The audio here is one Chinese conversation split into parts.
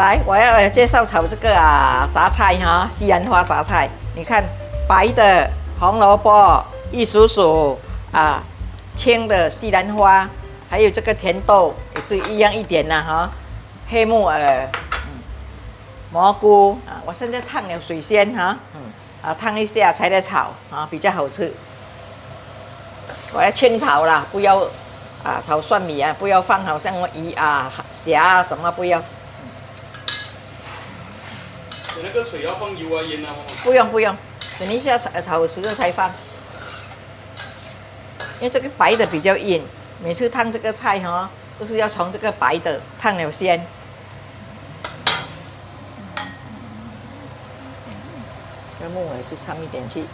来，我要来介绍炒这个杂菜哈，西兰花杂菜。你看，白的红萝卜、玉蜀黍青的西兰花，还有这个甜豆也是一样一点啦哈。黑木耳，蘑菇我现在烫了水先哈，烫一下才来炒比较好吃。我要清炒啦，不要炒蒜米不要放好像鱼虾什么不要。那个水要放油盐啊？不用不用，等一下炒的时候才放。因为这个白的比较硬，每次烫这个菜都是要从这个白的烫了先。这木耳是掺一点去，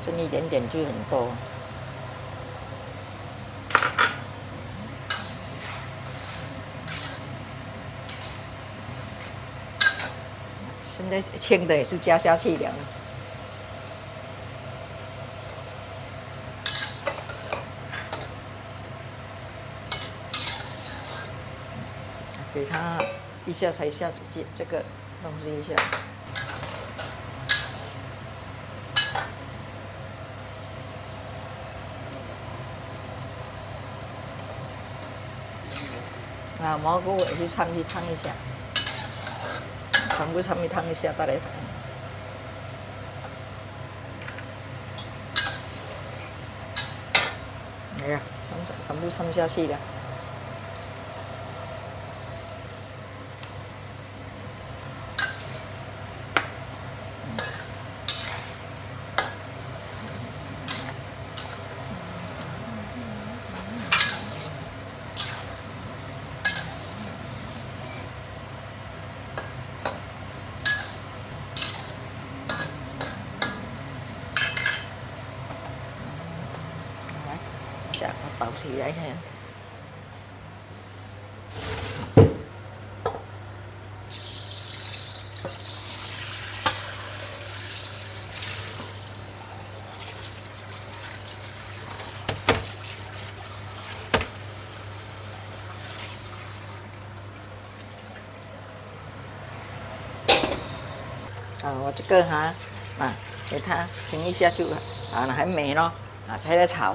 蒸一点点就很多。现在青的也是加下去了。给它一下才下这个东西一下。蘑菇也是掺去烫一下，全部掺去烫一下，再来烫。哎呀，全部掺下去了。下我倒起来看。我这个给它停一下就很美咯才来炒。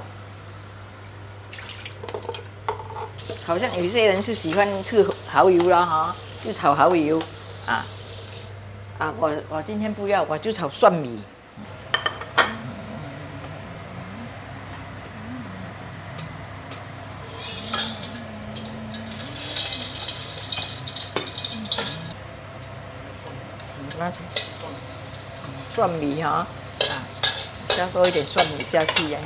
好像有些人是喜欢吃蚝油啦就炒蚝油我今天不要，我就炒蒜米。那蒜米加多一点蒜米下去呀。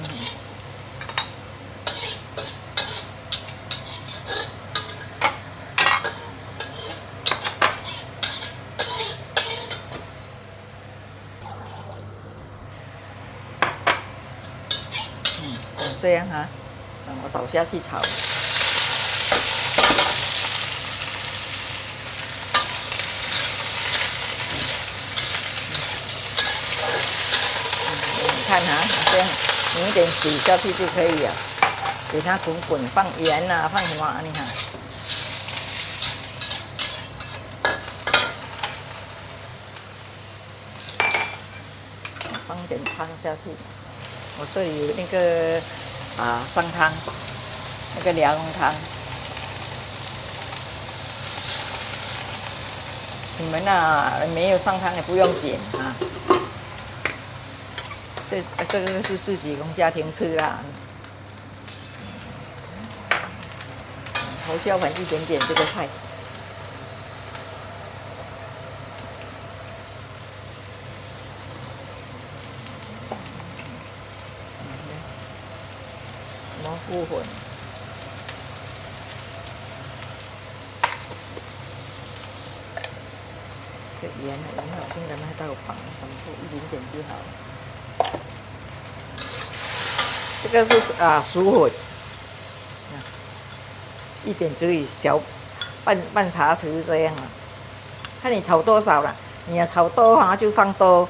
这样我倒下去炒。你看这样淋一点水下去就可以了，给它滚滚，放盐放什么你看。放点汤下去。我这里有那个参汤，那个凉汤。你们没有上汤也不用紧这个是自己供家庭吃啦。胡椒粉一点点这个菜。蘑菇粉，这盐好像跟它到放一点点就好了。这个是薯粉，一点足以小半茶匙这样看你炒多少了，你要炒多就放多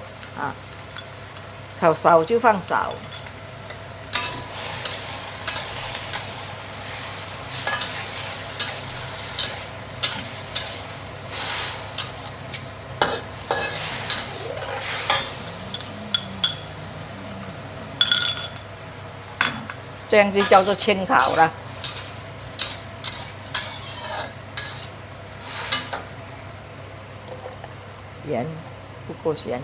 炒少就放少。这样就叫做清炒了。盐不够咸。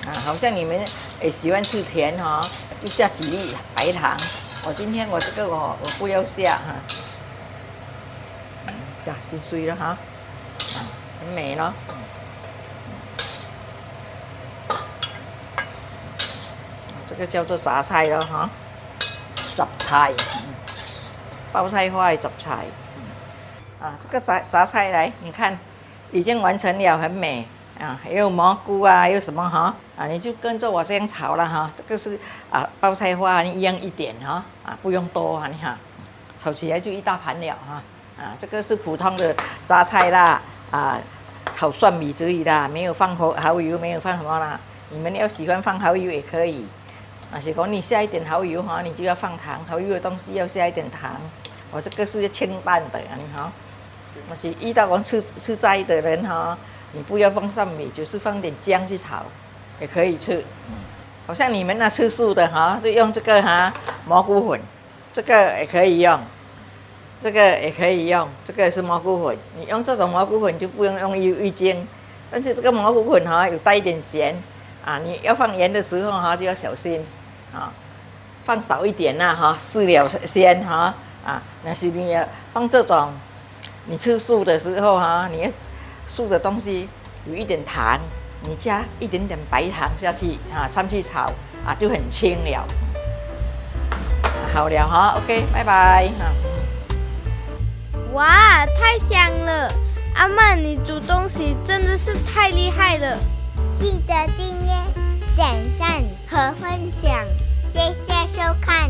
啊，好像你们也喜欢吃甜哈、哦，就下几粒白糖。今天这个我不要下哈。呀，就水了哈，很美咯。这个叫做杂菜咯哈，杂菜，包菜花的杂菜。这个杂菜来，你看已经完成了，很美啊，还有蘑菇啊，还有什么哈你就跟着我这样炒了哈。这个是包菜花一样一点哈不用多你看，炒起来就一大盘了哈。这个是普通的杂菜啦炒蒜米之类的，没有放蚝油，没有放什么啦。你们要喜欢放蚝油也可以。是讲你下一点蚝油哈，你就要放糖，蚝油的东西要下一点糖。这个是清淡的你哈。但是遇到我吃斋的人哈，你不要放蒜米，就是放点姜去炒，也可以吃。好像你们吃素的哈，就用这个蘑菇粉，这个也可以用。这个也可以用，这个是蘑菇粉。你用这种蘑菇粉就不用用味精，但是这个蘑菇粉有带一点咸你要放盐的时候就要小心放少一点试了先但是你要放这种，你吃素的时候你素的东西有一点糖，你加一点点白糖下去掺去炒就很清了。好了OK， 拜拜哇，太香了！阿曼，你煮东西真的是太厉害了！记得订阅、点赞和分享，谢谢收看。